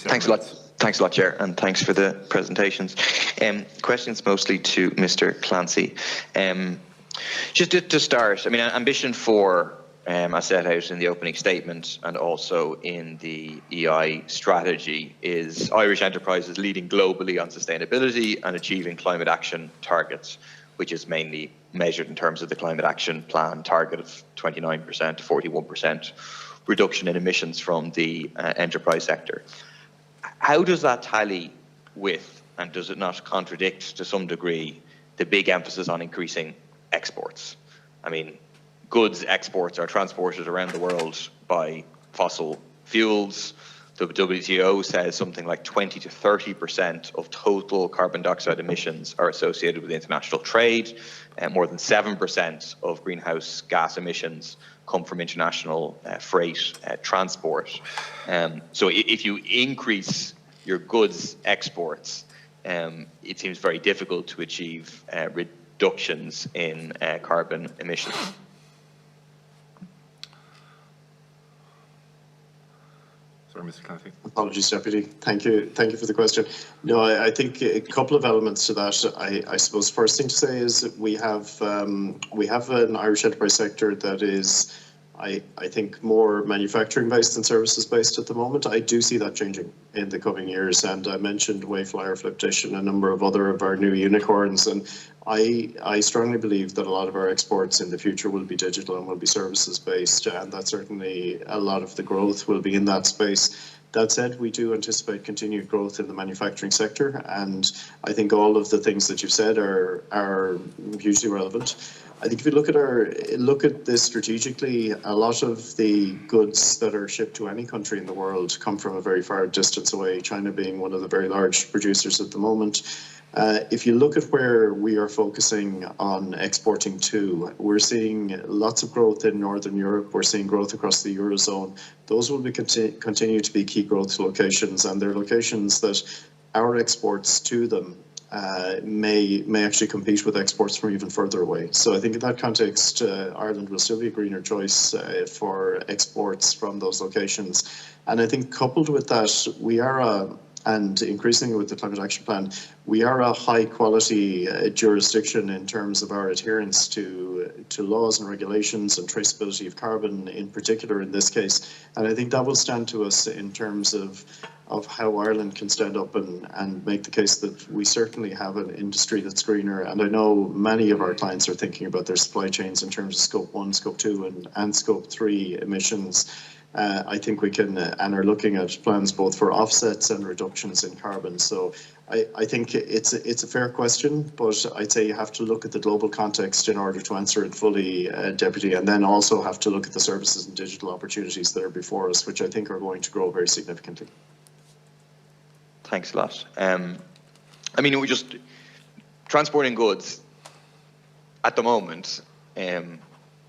Thanks a lot. Thanks a lot, Chair, and thanks for the presentations. Questions mostly to Mr. Clancy. Just to start, I mean, ambition for, as set out in the opening statement and also in the EI strategy, is Irish enterprises leading globally on sustainability and achieving climate action targets, which is mainly measured in terms of the climate action plan target of 29% to 41% reduction in emissions from the enterprise sector. How does that tally with, and does it not contradict to some degree, the big emphasis on increasing exports? I mean, goods exports are transported around the world by fossil fuels. The WTO says something like 20 to 30% of total carbon dioxide emissions are associated with international trade, and more than 7% of greenhouse gas emissions come from international freight transport. So if you increase your goods exports, it seems very difficult to achieve reductions in carbon emissions. Sorry, Mr. Clancy. Apologies, Deputy. Thank you for the question. No, I think a couple of elements to that. I suppose first thing to say is that we have an Irish enterprise sector that is, I think, more manufacturing based than services based at the moment. I do see that changing in the coming years, and I mentioned Wayflyer, Flipdish, and a number of other of our new unicorns, and I strongly believe that a lot of our exports in the future will be digital and will be services based, and that certainly a lot of the growth will be in that space. That said, we do anticipate continued growth in the manufacturing sector, and I think all of the things that you've said are hugely relevant. I think if you look at this strategically, a lot of the goods that are shipped to any country in the world come from a very far distance away, China being one of the very large producers at the moment. If you look at where we are focusing on exporting to, we're seeing lots of growth in Northern Europe, we're seeing growth across the Eurozone. Those will continue to be key growth locations, and they're locations that our exports to them may actually compete with exports from even further away. So I think in that context, Ireland will still be a greener choice for exports from those locations. And I think coupled with that, we are and increasingly with the Climate Action Plan, we are a high quality jurisdiction in terms of our adherence to laws and regulations and traceability of carbon in particular in this case. And I think that will stand to us in terms of how Ireland can stand up and make the case that we certainly have an industry that's greener. And I know many of our clients are thinking about their supply chains in terms of Scope 1, Scope 2 and Scope 3 emissions. I think we can and are looking at plans both for offsets and reductions in carbon. So I think it's a fair question, but I'd say you have to look at the global context in order to answer it fully, Deputy, and then also have to look at the services and digital opportunities that are before us, which I think are going to grow very significantly. Thanks a lot. I mean, we just transporting goods at the moment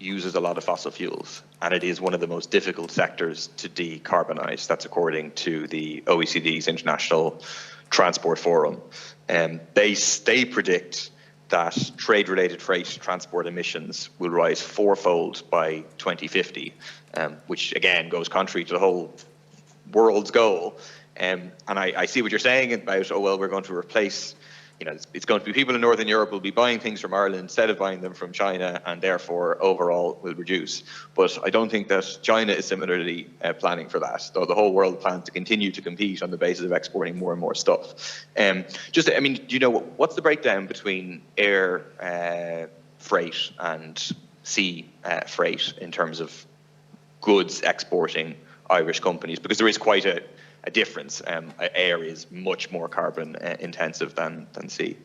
uses a lot of fossil fuels, and it is one of the most difficult sectors to decarbonise. That's according to the OECD's International Transport Forum. They predict that trade-related freight transport emissions will rise fourfold by 2050, which again goes contrary to the whole world's goal. And I see what you're saying about, oh, well, we're going to replace, you know, it's going to be people in Northern Europe will be buying things from Ireland instead of buying them from China, and therefore overall will reduce. But I don't think that China is similarly planning for that, though the whole world plans to continue to compete on the basis of exporting more and more stuff. I mean, do you know, what's the breakdown between air freight and sea freight in terms of goods exporting Irish companies? Because there is quite a difference. Air is much more carbon intensive than sea.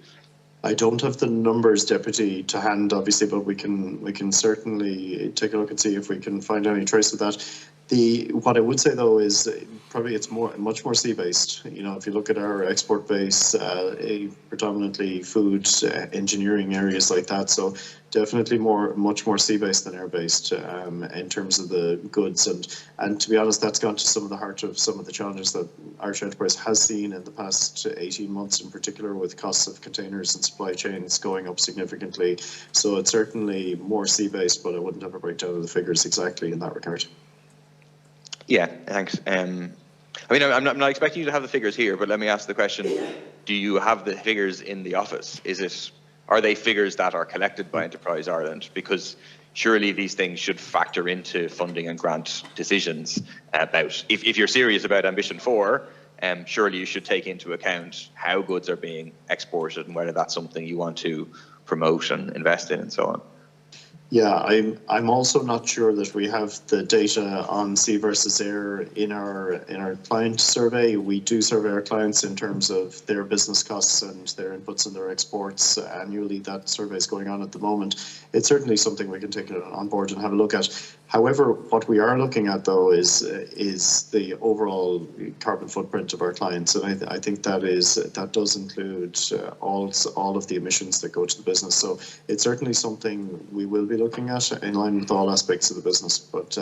I don't have the numbers, Deputy, to hand, obviously, but we can certainly take a look and see if we can find any trace of that. What I would say though is probably it's much more sea-based. You know, if you look at our export base, predominantly food, engineering areas like that. So definitely much more sea-based than air-based in terms of the goods. And to be honest, that's gone to some of the heart of some of the challenges that Irish enterprise has seen in the past 18 months, in particular with costs of containers and supply chains going up significantly. So it's certainly more sea-based, but I wouldn't have a breakdown of the figures exactly in that regard. Yeah, thanks. I mean, I'm not expecting you to have the figures here, but let me ask the question: do you have the figures in the office? Are they figures that are collected by Enterprise Ireland? Because surely these things should factor into funding and grant decisions about, if you're serious about Ambition 4, surely you should take into account how goods are being exported and whether that's something you want to promote and invest in and so on. Yeah, I'm also not sure that we have the data on sea versus air in our client survey. We do survey our clients in terms of their business costs and their inputs and their exports annually. That survey is going on at the moment. It's certainly something we can take on board and have a look at. However, what we are looking at though is the overall carbon footprint of our clients, and I think that does include all of the emissions that go to the business. So it's certainly something we will be looking at in line with all aspects of the business. But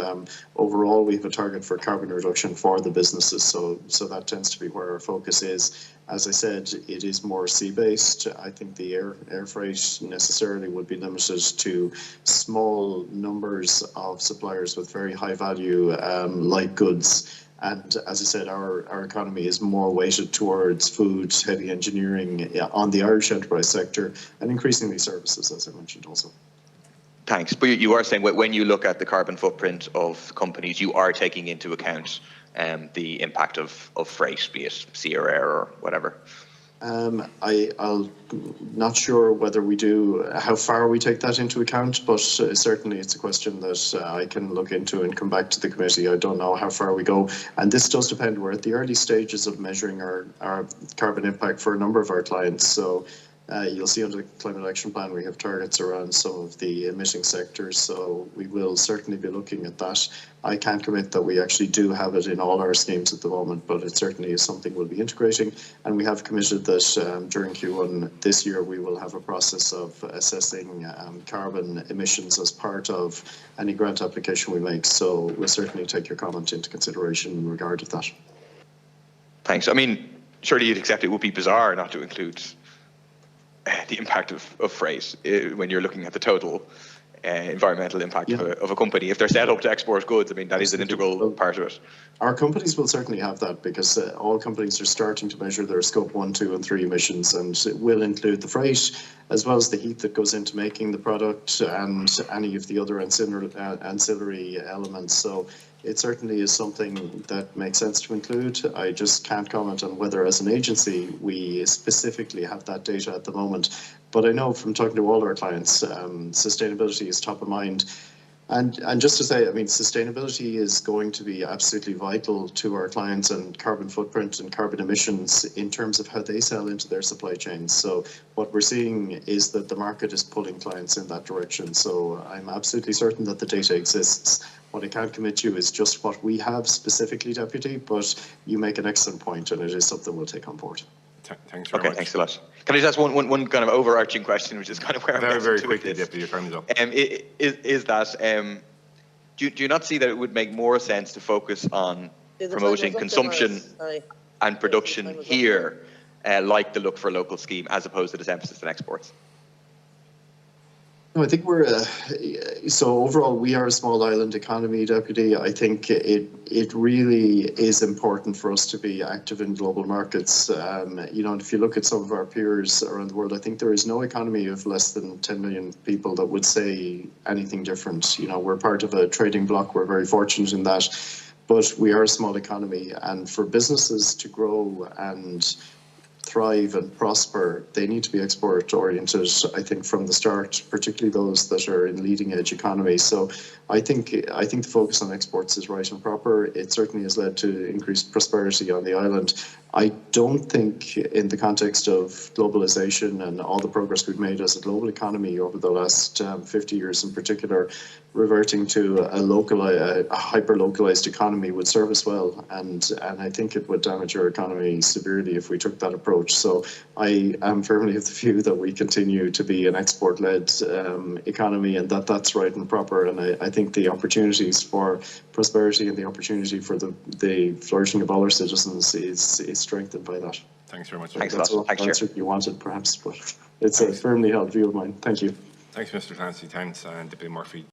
overall, we have a target for carbon reduction for the businesses, so that tends to be where our focus is. As I said, it is more sea-based. I think the air freight necessarily would be limited to small numbers of suppliers with very high value light goods. And as I said, our economy is more weighted towards food, heavy engineering on the Irish enterprise sector, and increasingly services, as I mentioned also. Thanks. But you are saying when you look at the carbon footprint of companies, you are taking into account the impact of freight, be it sea or air or whatever. I'm not sure whether we do, how far we take that into account, but certainly it's a question that I can look into and come back to the committee. I don't know how far we go, and this does depend. We're at the early stages of measuring our carbon impact for a number of our clients. So you'll see under the Climate Action Plan we have targets around some of the emitting sectors, so we will certainly be looking at that. I can't commit that we actually do have it in all our schemes at the moment, but it certainly is something we'll be integrating, and we have committed that during Q1 this year we will have a process of assessing carbon emissions as part of any grant application we make, so we'll certainly take your comment into consideration in regard to that. Thanks. I mean, surely you'd accept it would be bizarre not to include the impact of freight when you're looking at the total environmental impact of a company. If they're set up to export goods, I mean, that is an integral part of it. Our companies will certainly have that because all companies are starting to measure their scope 1, 2 and 3 emissions, and it will include the freight as well as the heat that goes into making the product and any of the other ancillary elements. So it certainly is something that makes sense to include. I just can't comment on whether as an agency we specifically have that data at the moment. But I know from talking to all our clients, sustainability is top of mind. And just to say, I mean, sustainability is going to be absolutely vital to our clients and carbon footprint and carbon emissions in terms of how they sell into their supply chains. So what we're seeing is that the market is pulling clients in that direction. So I'm absolutely certain that the data exists. What I can't commit to is just what we have specifically, Deputy, but you make an excellent point and it is something we'll take on board. Thanks very much. Thanks a lot. Can I just ask one kind of overarching question, which is kind of where I'm very quickly, Deputy, your time is up. Is that do you not see that it would make more sense to focus on promoting consumption and production here, like the Look for Local scheme, as opposed to this emphasis on exports? No, I think so overall we are a small island economy, Deputy. I think it really is important for us to be active in global markets. You know, if you look at some of our peers around the world, I think there is no economy of less than 10 million people that would say anything different. You know, we're part of a trading bloc, we're very fortunate in that, but we are a small economy, and for businesses to grow and thrive and prosper, they need to be export oriented, I think, from the start, particularly those that are in leading edge economies. So I think the focus on exports is right and proper. It certainly has led to increased prosperity on the island. I don't think in the context of globalization and all the progress we've made as a global economy over the last 50 years in particular, reverting to a hyper-localized economy would serve us well, and I think it would damage our economy severely if we took that approach. So I am firmly of the view that we continue to be an export-led economy, and that's right and proper, and I think the opportunities for prosperity and the opportunity for the flourishing of all our citizens is strengthened by that. Thanks very much. Thanks a lot. That's the answer you wanted, perhaps, but it's a firmly held view of mine. Thank you. Thanks, Mr. Clancy. Thanks, and Deputy Murphy.